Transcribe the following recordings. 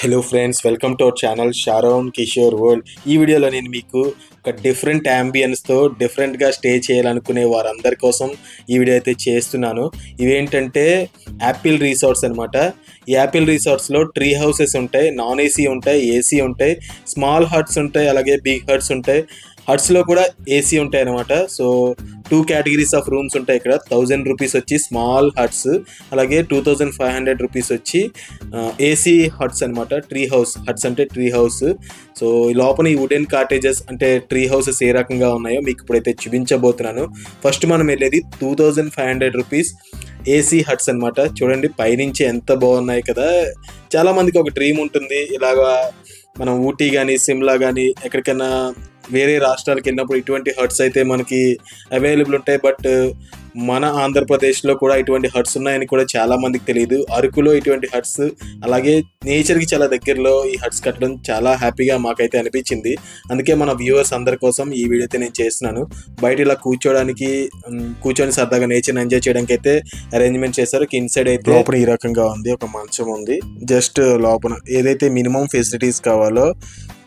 Hello friends, welcome to our channel Sharon Kishore world. ఈ వీడియోలో నేను మీకు ఒక డిఫరెంట్ యాంబియన్స్తో డిఫరెంట్గా స్టే చేయాలనుకునే వారందరి కోసం ఈ వీడియో అయితే చేస్తున్నాను. ఇవేంటంటే యాపిల్ రిసార్ట్స్ అనమాట. ఈ యాపిల్ రిసార్ట్స్లో ట్రీ హౌసెస్ ఉంటాయి, నాన్ ఏసీ ఉంటాయి, ఏసీ ఉంటాయి, స్మాల్ హట్స్ ఉంటాయి, అలాగే బిగ్ హట్స్ ఉంటాయి. హట్స్లో కూడా ఏసీ ఉంటాయి అనమాట. సో 2 కేటగిరీస్ ఆఫ్ రూమ్స్ ఉంటాయి ఇక్కడ. 1000 రూపీస్ వచ్చి స్మాల్ హట్స్, అలాగే 2500 రూపీస్ వచ్చి ఏసీ హట్స్ అనమాట. ట్రీ హౌస్ హట్స్ అంటే ట్రీ హౌస్. సో ఈ లోపల ఈ వుడెన్ కాటేజెస్ అంటే ట్రీ హౌసెస్ ఏ రకంగా ఉన్నాయో మీకు ఇప్పుడైతే చూపించబోతున్నాను. ఫస్ట్ మనం వెళ్ళేది 2500 రూపీస్ ఏసీ హట్స్ అనమాట. చూడండి పైనుంచి ఎంత బాగున్నాయి కదా. చాలామందికి ఒక డ్రీమ్ ఉంటుంది, ఇలాగా మనం ఊటీ కానీ సిమ్లా కానీ ఎక్కడికైనా వేరే రాష్ట్రాలకు వెళ్ళినప్పుడు ఇటువంటి హట్స్ అయితే మనకి అవైలబుల్ ఉంటాయి. బట్ మన ఆంధ్రప్రదేశ్లో కూడా ఇటువంటి హట్స్ ఉన్నాయని కూడా చాలా మందికి తెలియదు. అరకులో ఇటువంటి హట్స్, అలాగే నేచర్కి చాలా దగ్గరలో ఈ హట్స్ కట్టడం చాలా హ్యాపీగా మాకైతే అనిపించింది. అందుకే మన వ్యూవర్స్ అందరి కోసం ఈ వీడియో అయితే నేను చేస్తున్నాను. బయట ఇలా కూర్చొని సరదాగా నేచర్ని ఎంజాయ్ చేయడానికి అయితే అరేంజ్మెంట్ చేశారు. ఇన్సైడ్ అయితే లోపల ఈ రకంగా ఉంది, ఒక మంచం ఉంది. జస్ట్ లోపల ఏదైతే మినిమం ఫెసిలిటీస్ కావాలో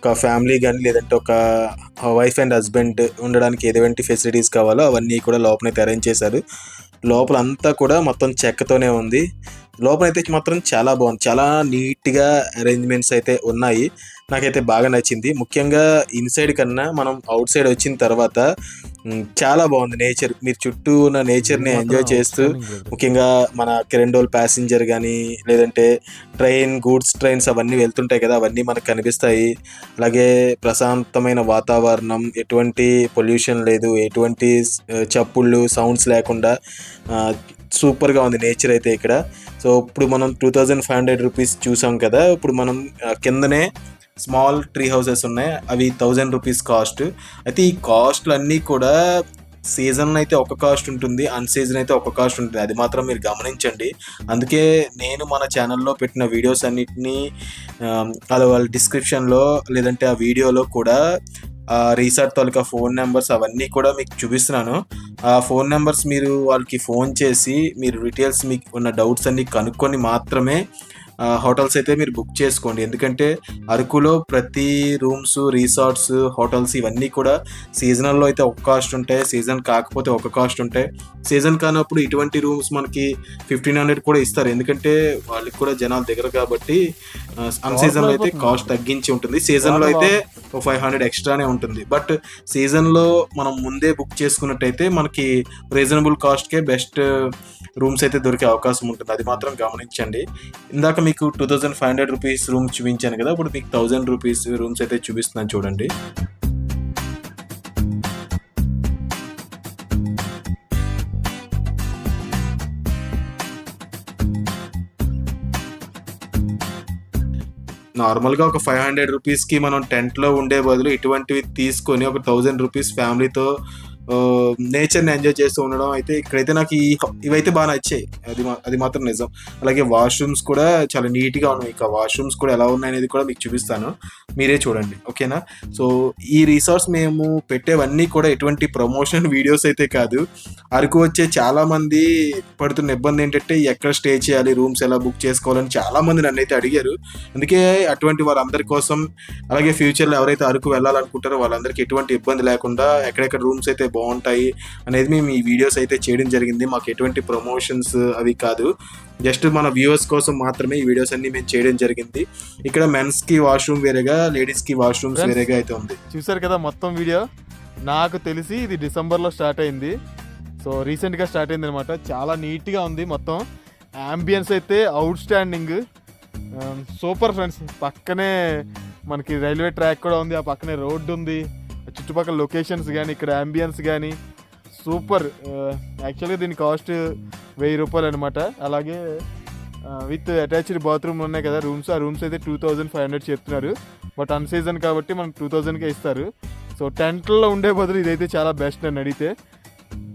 ఒక ఫ్యామిలీ కానీ లేదంటే ఒక వైఫ్ అండ్ హస్బెండ్ ఉండడానికి ఎటువంటి ఫెసిలిటీస్ కావాలో అవన్నీ కూడా లోపలైతే అరేంజ్ చేశారు. లోపల అంతా కూడా మొత్తం చెక్కతోనే ఉంది. లోపలైతే మాత్రం చాలా బాగుంది, చాలా నీట్గా అరేంజ్మెంట్స్ అయితే ఉన్నాయి. నాకైతే బాగా నచ్చింది. ముఖ్యంగా ఇన్సైడ్ కన్నా మనం అవుట్ సైడ్ వచ్చిన తర్వాత చాలా బాగుంది నేచర్. మీరు చుట్టూ ఉన్న నేచర్ని ఎంజాయ్ చేస్తూ, ముఖ్యంగా మన కిరండోల్ ప్యాసింజర్ కానీ లేదంటే గూడ్స్ ట్రైన్స్ అవన్నీ వెళ్తుంటాయి కదా, అవన్నీ మనకు కనిపిస్తాయి. అలాగే ప్రశాంతమైన వాతావరణం, ఎటువంటి పొల్యూషన్ లేదు, ఎటువంటి చప్పుళ్ళు సౌండ్స్ లేకుండా సూపర్గా ఉంది నేచర్ అయితే ఇక్కడ. సో ఇప్పుడు మనం 2500 రూపీస్ చూసాం కదా. ఇప్పుడు మనం కిందనే స్మాల్ ట్రీ హౌసెస్ ఉన్నాయి, అవి 1000 రూపీస్ కాస్ట్. అయితే ఈ కాస్ట్లు అన్నీ కూడా సీజన్ అయితే ఒక కాస్ట్ ఉంటుంది, అన్ సీజన్ అయితే ఒక కాస్ట్ ఉంటుంది. అది మాత్రం మీరు గమనించండి. అందుకే నేను మన ఛానల్లో పెట్టిన వీడియోస్ అన్నిటినీ అది వాళ్ళ డిస్క్రిప్షన్లో లేదంటే ఆ వీడియోలో కూడా రీసార్ట్ తాలూకా ఫోన్ నెంబర్స్ అవన్నీ కూడా మీకు చూపిస్తున్నాను. ఆ ఫోన్ నెంబర్స్ మీరు వాళ్ళకి ఫోన్ చేసి మీరు డీటెయిల్స్ మీకు ఉన్న డౌట్స్ అన్నీ కనుక్కొని మాత్రమే హోటల్స్ అయితే మీరు బుక్ చేసుకోండి. ఎందుకంటే అరకులో ప్రతి రూమ్స్, రిసార్ట్స్, హోటల్స్ ఇవన్నీ కూడా సీజనల్లో అయితే ఒక కాస్ట్ ఉంటాయి, సీజన్ కాకపోతే ఒక కాస్ట్ ఉంటాయి. సీజన్ కానప్పుడు ఇటువంటి రూమ్స్ మనకి 1500 కూడా ఇస్తారు. ఎందుకంటే వాళ్ళకి కూడా జనాలు దగ్గర కాబట్టి. అన్ సీజన్లో అయితే కాస్ట్ తగ్గించి ఉంటుంది, సీజన్లో అయితే 500 ఎక్స్ట్రానే ఉంటుంది. బట్ సీజన్లో మనం ముందే బుక్ చేసుకున్నట్టయితే మనకి రీజనబుల్ కాస్ట్కే బెస్ట్ రూమ్స్ అయితే దొరికే అవకాశం ఉంటుంది. అది మాత్రం గమనించండి. ఇందాక మీకు 2500 రూపీస్ రూమ్ చూపించాను కదా, ఇప్పుడు మీకు 1000 రూపీస్ రూమ్స్ అయితే చూపిస్తున్నాను చూడండి. నార్మల్గా ఒక 500 రూపీస్కి మనం టెంట్లో ఉండే బదులు ఇటువంటివి తీసుకొని ఒక 1000 రూపీస్ ఫ్యామిలీతో నేచర్ని ఎంజాయ్ చేస్తూ ఉండడం అయితే ఇక్కడైతే నాకు ఇవైతే బాగా నచ్చాయి. అది మాత్రం నిజం. అలాగే వాష్రూమ్స్ కూడా చాలా నీట్గా ఉన్నాయి. ఇక వాష్రూమ్స్ కూడా ఎలా ఉన్నాయి అనేది కూడా మీకు చూపిస్తాను, మీరే చూడండి, ఓకేనా. సో ఈ రిసార్ట్స్ మేము పెట్టేవన్నీ కూడా ఎటువంటి ప్రమోషన్ వీడియోస్ అయితే కాదు. అరకు వచ్చే చాలామంది పడుతున్న ఇబ్బంది ఏంటంటే ఎక్కడ స్టే చేయాలి, రూమ్స్ ఎలా బుక్ చేసుకోవాలని చాలామంది నన్ను అయితే అడిగారు. అందుకే అటువంటి వాళ్ళందరి కోసం, అలాగే ఫ్యూచర్లో ఎవరైతే అరకు వెళ్ళాలనుకుంటారో వాళ్ళందరికీ ఎటువంటి ఇబ్బంది లేకుండా ఎక్కడెక్కడ రూమ్స్ అయితే బాగుంటాయి అనేది మేము ఈ వీడియోస్ అయితే చేయడం జరిగింది. మాకు ఎటువంటి ప్రమోషన్స్ అవి కాదు, జస్ట్ మన వ్యూవర్స్ కోసం మాత్రమే ఈ వీడియోస్ అన్ని మేము చేయడం జరిగింది. ఇక్కడ మెన్స్ కి వాష్రూమ్ వేరేగా, లేడీస్ కి వాష్రూమ్స్ వేరేగా అయితే ఉంది. చూసారు కదా మొత్తం వీడియో. నాకు తెలిసి ఇది డిసెంబర్లో స్టార్ట్ అయింది, సో రీసెంట్గా స్టార్ట్ అయింది అనమాట. చాలా నీట్గా ఉంది మొత్తం. యాంబియన్స్ అయితే అవుట్ స్టాండింగ్, సూపర్ ఫ్రెండ్స్. పక్కనే మనకి రైల్వే ట్రాక్ కూడా ఉంది, ఆ పక్కనే రోడ్డు ఉంది, చుట్టుపక్కల లొకేషన్స్ కానీ ఇక్కడ యాంబియన్స్ కానీ సూపర్. యాక్చువల్గా దీని కాస్ట్ 1000 రూపాయలు అనమాట. అలాగే విత్ అటాచ్డ్ బాత్రూమ్ ఉన్నాయి కదా రూమ్స్, ఆ రూమ్స్ అయితే 2500 చెప్తున్నారు. బట్ అన్ సీజన్ కాబట్టి మనకు 2000కే ఇస్తారు. సో టెంట్లో ఉండే బదులు ఇదైతే చాలా బెస్ట్ అని అడిగితే.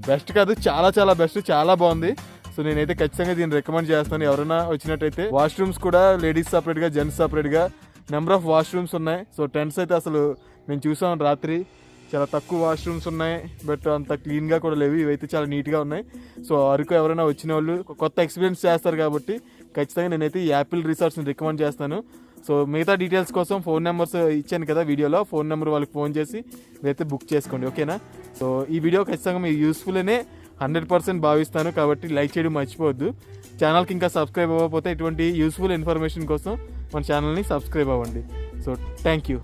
బెస్ట్ కాదు, చాలా చాలా బెస్ట్, చాలా బాగుంది. సో నేనైతే ఖచ్చితంగా దీన్ని రికమెండ్ చేస్తాను ఎవరైనా వచ్చినట్టయితే. వాష్రూమ్స్ కూడా లేడీస్ సపరేట్గా, జెంట్స్ సపరేట్గా నెంబర్ ఆఫ్ వాష్రూమ్స్ ఉన్నాయి. సో టెంట్స్ అయితే అసలు మేము చూసాం రాత్రి, చాలా తక్కువ వాష్రూమ్స్ ఉన్నాయి, బట్ అంత క్లీన్గా కూడా లేవు. ఇవైతే చాలా నీట్గా ఉన్నాయి. సో అరకు ఎవరైనా వచ్చిన వాళ్ళు కొత్త ఎక్స్పీరియన్స్ చేస్తారు కాబట్టి ఖచ్చితంగా నేనైతే ఈ యాపిల్ రిసార్ట్స్ని రికమెండ్ చేస్తాను. సో మిగతా డీటెయిల్స్ కోసం ఫోన్ నెంబర్స్ ఇచ్చాను కదా వీడియోలో, ఫోన్ నెంబర్ వాళ్ళకి ఫోన్ చేసి మీరైతే బుక్ చేసుకోండి, ఓకేనా. సో ఈ వీడియో ఖచ్చితంగా మీకు యూస్ఫుల్ అనే 100% భావిస్తాను, కాబట్టి లైక్ చేయడం మర్చిపోవద్దు. ఛానల్కి ఇంకా సబ్స్క్రైబ్ అవ్వకపోతే ఇటువంటి యూస్ఫుల్ ఇన్ఫర్మేషన్ కోసం మన ఛానల్ని సబ్స్క్రైబ్ అవ్వండి. So thank you.